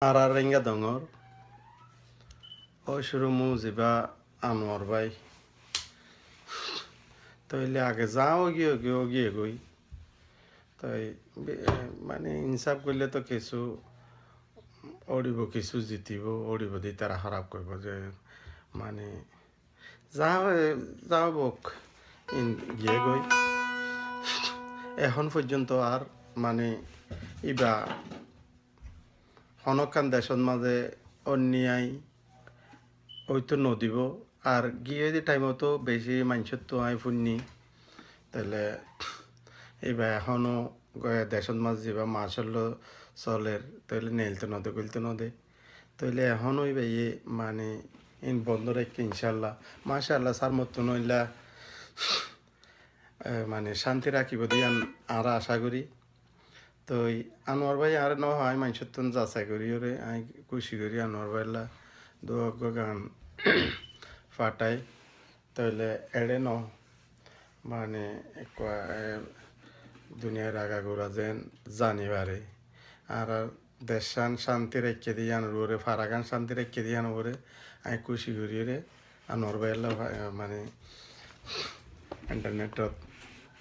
Ararenga dongor oshrumu jiba anwar ভাই তাইলে আগে যাও গিয়ে গই তাই মানে ইনসাফ করলে তো কিছু অড়িব কিছু জিতিব অড়িব দি তারা খারাপ করব যে মানে যাও যাও বক গিয়ে গই এখন পর্যন্ত আর মানে ইবা হনকান দেশত মাঝে অন্যায় ওইতো নদীব আর গিয়ে যে টাইমতো বেশি মানুষের তো আই ফুননি তাহলে এইবার এখনও দেশত মাছ যাবা মাছ হলো চলের তাহলে নেলতে নদে গলতে নদে তাহলে এখনও ইয়ে মানে ইন বন্ধ রেখে ইনশাল্লাহ মাশাল্লাহ সার মতো নইলা মানে শান্তি রাখিব দিয়ে আর আশা করি তো আনোয়ার ভাই আর নহয় মানুষের তো যাচাই করি ওরে আমি খুশি করি আনোয়ার ভাইলা দোয়াগ গান ফাটাই তাহলে এড়ে ন মানে দুনিয়ার আগা গোড়া যেন জানিবারে আর দেশান শান্তি রেখে দিয়ে আনবরে ফারাগান শান্তি রেখে দিয়ে আনবরে আমি খুশি করি রে আনোয়ার ভাইলা মানে ইন্টারনেটত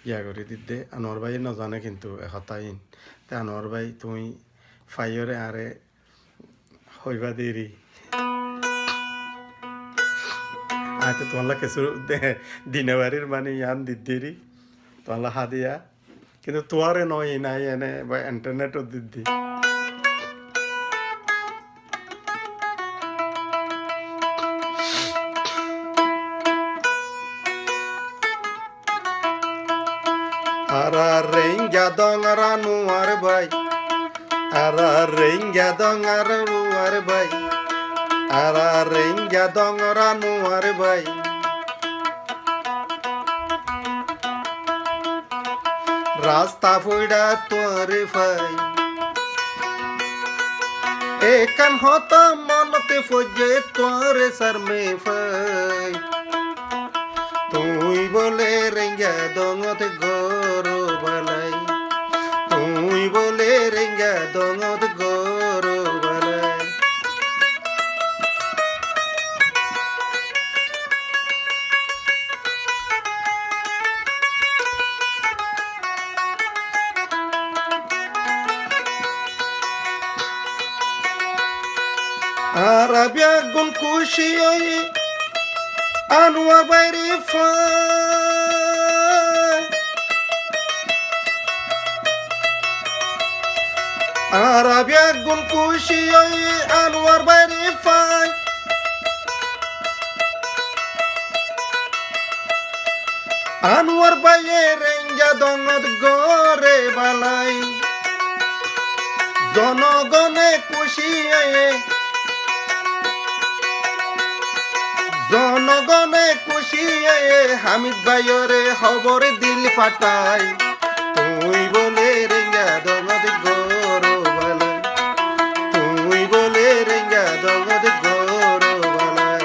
ইয়া করে দিতে আনোয়ার ভাই নজানে কিন্তু এহতাইন তে আনোয়ার ভাই তুমি ফাইয়রে আরে হইবা দেরি আয়তো তোমার কিছু দিনে বাড়ির মানে ইয়ান দিদি তোমার হাদিয়া কিন্তু তোয়ারে নয় নাই এনে বা ইন্টারনেটও দিদি ara renga dongara nuar bai ara renga dongara nuar bai ara renga dongara nuar bai রাস্তা ফুইডা তোর ফাই একান হতা মনতে ফজে তোর শর্মে ফাই তুই বলে রেঙ্গা দঙত গরো বালাই তুই বলে রেঙ্গা দঙত গরো বালাই Arabia gun kushi oi Anwar bayri fai Arabia gun kushi oi Anwar bayri fai Anwar baye renja dongot gore balai জনগণে খুশি জনগণে খুশি হামিদ ভাইরে খবর দিল ফাটাই তুই বলে রেঙ্গা দঙদ গরো বালাই তুই বলে রেঙ্গা দঙদ গরো বালাই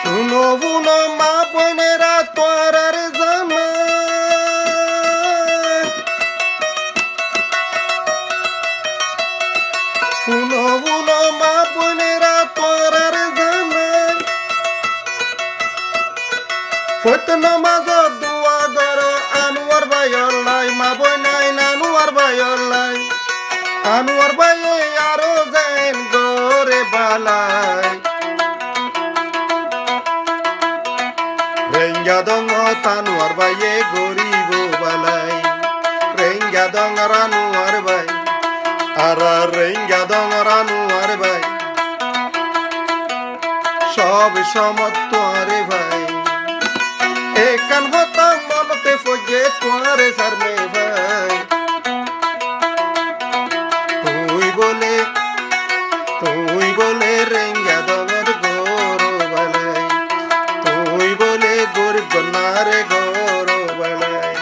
শুনো বুনো মা বোনেরা তোরার জামাই শুনো বুনো মা বোনেরা তোরার জামাই ফত নামাজ দোয়া করো আনোয়ার ভাইয়ের লাই মা বোনাই নানুয়ার ভাইয়ের লাই আনোয়ার ভাইয়ে আরো যেন গরে বালাই Renga dongo tanuar baye goribo balai Renga dongo ranuar bay Ara renga dongo ranuar bay সব সমত তোরে ভাই একান হতা মনতে ফজে তোরে শর্মে ভাই তুই বলে রেঙ্গা দঙর গরো বালাই তুই বলে গরিব গনারে গরো বালাই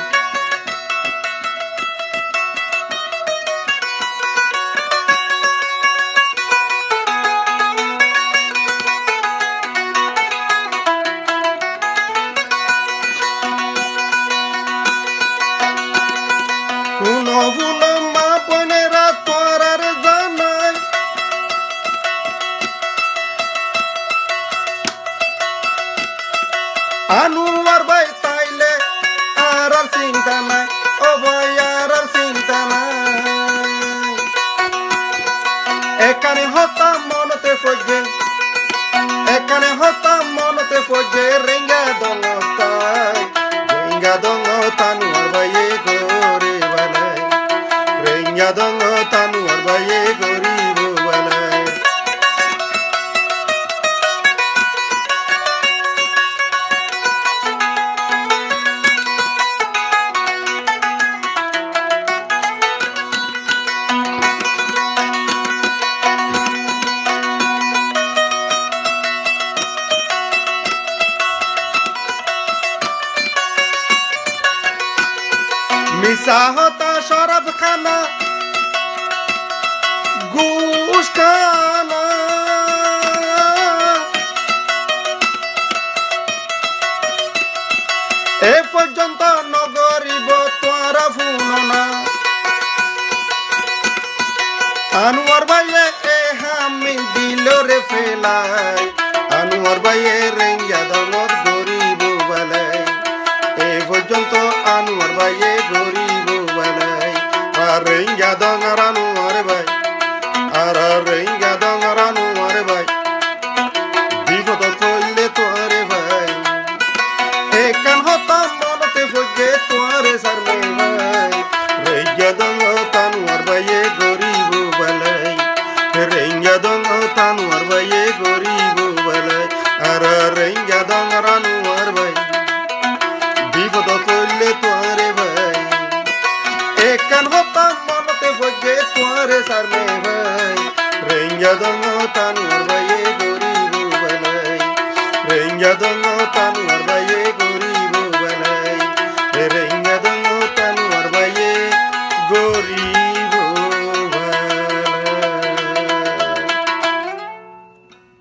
আনুয়ার ভাই তাইলে আর চিন্তা নাই, ও ভাই আর চিন্তা নাই। এখানে হতাম মনতে ফজে, এখানে হতাম মনতে ফজে, রেঙ্গা দঙতাই রেঙ্গা দঙতানুয়ার ভাইয়ে গরে বালাই, রেঙ্গা দঙতানুয়ার ভাইয়ে গরিব বালাই। মিশা হতা শরাব খানা ঘুষ খানা, এ পর্যন্ত নগরিব তোরা ফুননা। আনোয়ার ভাইয়ে এ হামি দিল রে ফেলাই, আনোয়ার ভাইয়ে রেঙ্গা দঙর গরিব বালাই, এ পর্যন্ত আনোয়ার ভাইয়ে গরিব বালাই। আর রেঙ্গা দঙর আনোয়ার ভাই, আর রেঙ্গা দঙর আনোয়ার ভাই, বিপদ করলে তোরে ভাই, একান হতাম মনতে ফজে তোরে সারমে ভাই, রেঙ্গা দঙর আনোয়ার ভাইয়ে গরিব বালাই, রেঙ্গা দঙর আনোয়ার ভাইয়ে গরিব বালাই। আর রেঙ্গা দঙর আনোয়ার ভাই, বিপদ করলে তোরে ভাই, একান হতাম মনতে ফজে তোরে সারমে ভাই, রেঙ্গা দঙর আনোয়ার ভাইয়ে গরিব বালাই, রেঙ্গা দঙর